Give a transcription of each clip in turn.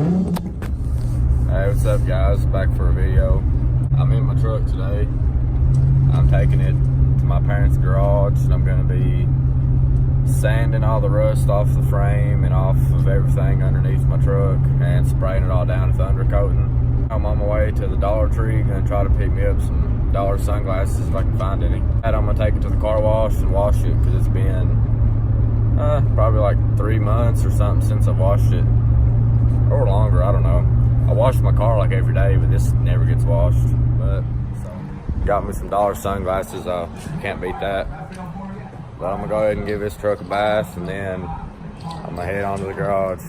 Hey, what's up guys? Back for a video. I'm in my truck today. I'm taking it to my parents' garage and I'm gonna be sanding all the rust off the frame and off of everything underneath my truck and spraying it all down with undercoating. I'm on my way to the Dollar Tree, gonna try to pick me up some dollar sunglasses if I can find any. And I'm gonna take it to the car wash and wash it because it's been probably like 3 months or something since I washed it, or longer, I don't know. I wash my car like every day, but this never gets washed. But so, got me some dollar sunglasses. Can't beat that. But I'm gonna go ahead and give this truck a bath, and then I'm gonna head on to the garage.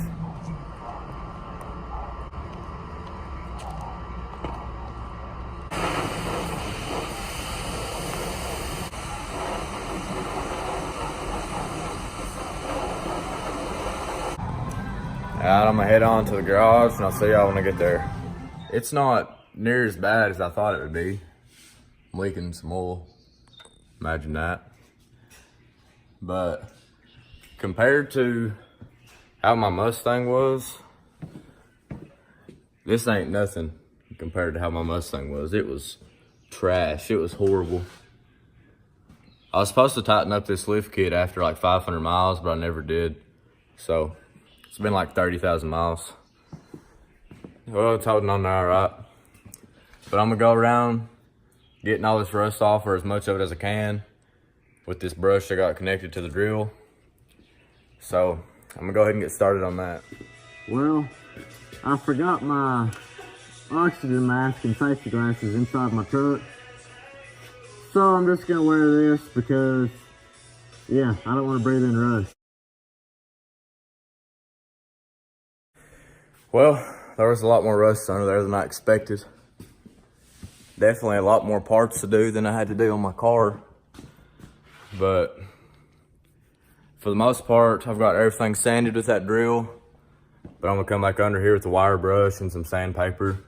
Alright, I'm gonna head on to the garage and I'll see y'all when I get there. It's not near as bad as I thought it would be. I'm leaking some oil. Imagine that. But compared to how my Mustang was, this ain't nothing compared to how my Mustang was. It was trash. It was horrible. I was supposed to tighten up this lift kit after like 500 miles, but I never did. So it's been like 30,000 miles. Well, it's holding on there all right. But I'm gonna go around getting all this rust off, or as much of it as I can, with this brush I got connected to the drill. So I'm gonna go ahead and get started on that. Well, I forgot my oxygen mask and safety glasses inside my truck. So I'm just gonna wear this because, yeah, I don't want to breathe in rust. Well, there was a lot more rust under there than I expected. Definitely a lot more parts to do than I had to do on my car. But for the most part, I've got everything sanded with that drill. But I'm gonna come back under here with a wire brush and some sandpaper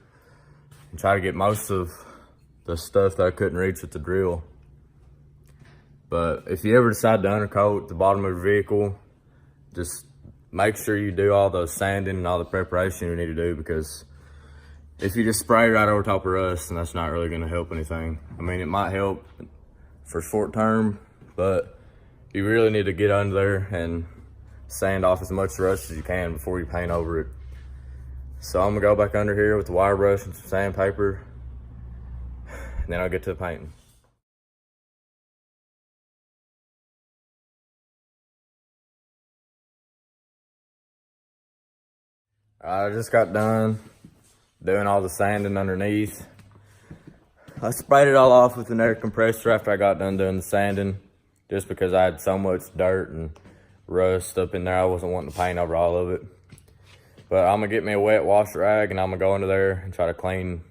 and try to get most of the stuff that I couldn't reach with the drill. But if you ever decide to undercoat the bottom of your vehicle, just make sure you do all the sanding and all the preparation you need to do, because if you just spray right over top of rust, then that's not really gonna help anything. I mean, it might help for short term, but you really need to get under there and sand off as much rust as you can before you paint over it. So I'm gonna go back under here with the wire brush and some sandpaper, and then I'll get to the painting. I just got done doing all the sanding underneath. I sprayed it all off with an air compressor after I got done doing the sanding, just because I had so much dirt and rust up in there. I wasn't wanting to paint over all of it. But I'm gonna get me a wet wash rag and I'm gonna go into there and try to clean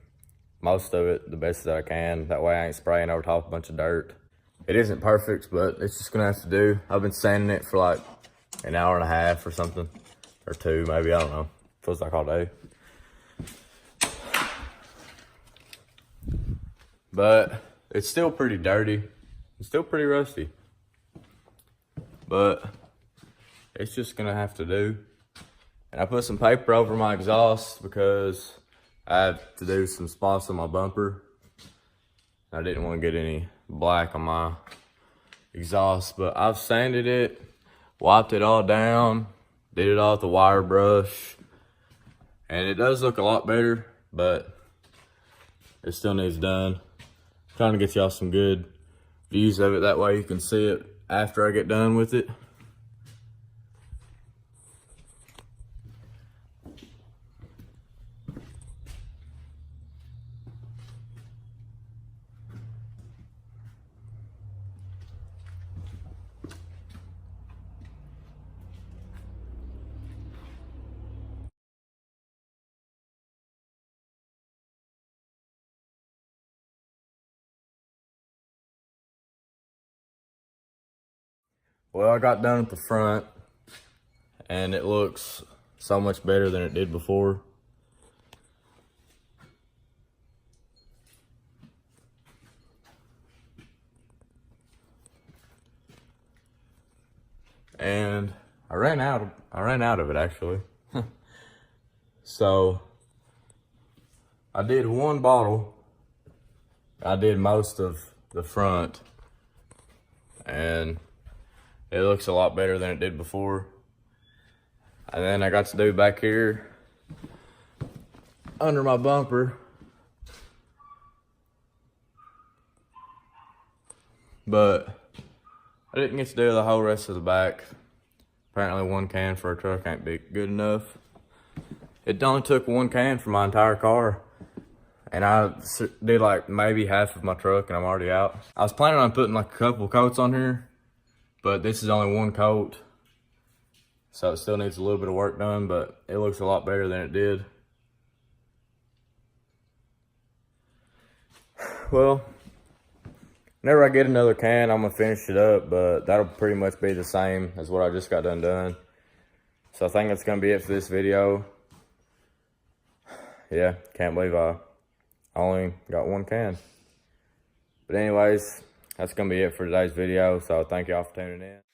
most of it the best that I can. That way I ain't spraying over top of a bunch of dirt. It isn't perfect, but it's just gonna have to do. I've been sanding it for like an hour and a half or something, or 2 maybe, I don't know. Feels like all day. But it's still pretty dirty. It's still pretty rusty. But it's just gonna have to do. And I put some paper over my exhaust because I have to do some spots on my bumper. I didn't want to get any black on my exhaust, but I've sanded it, wiped it all down, did it all with the wire brush. And it does look a lot better, but it still needs done. I'm trying to get y'all some good views of it, that way you can see it after I get done with it. Well, I got done at the front and it looks so much better than it did before. And I ran out of it actually. So I did one bottle. I did most of the front, and it looks a lot better than it did before. And then I got to do back here under my bumper. But I didn't get to do the whole rest of the back. Apparently 1 can for a truck ain't big good enough. It only took 1 can for my entire car. And I did like maybe half of my truck and I'm already out. I was planning on putting like a couple coats on here, but this is only 1 coat. So it still needs a little bit of work done, but it looks a lot better than it did. Well, whenever I get another can, I'm gonna finish it up, but that'll pretty much be the same as what I just got done. So I think that's gonna be it for this video. Yeah, can't believe I only got 1 can. But anyways, that's gonna be it for today's video. So thank y'all for tuning in.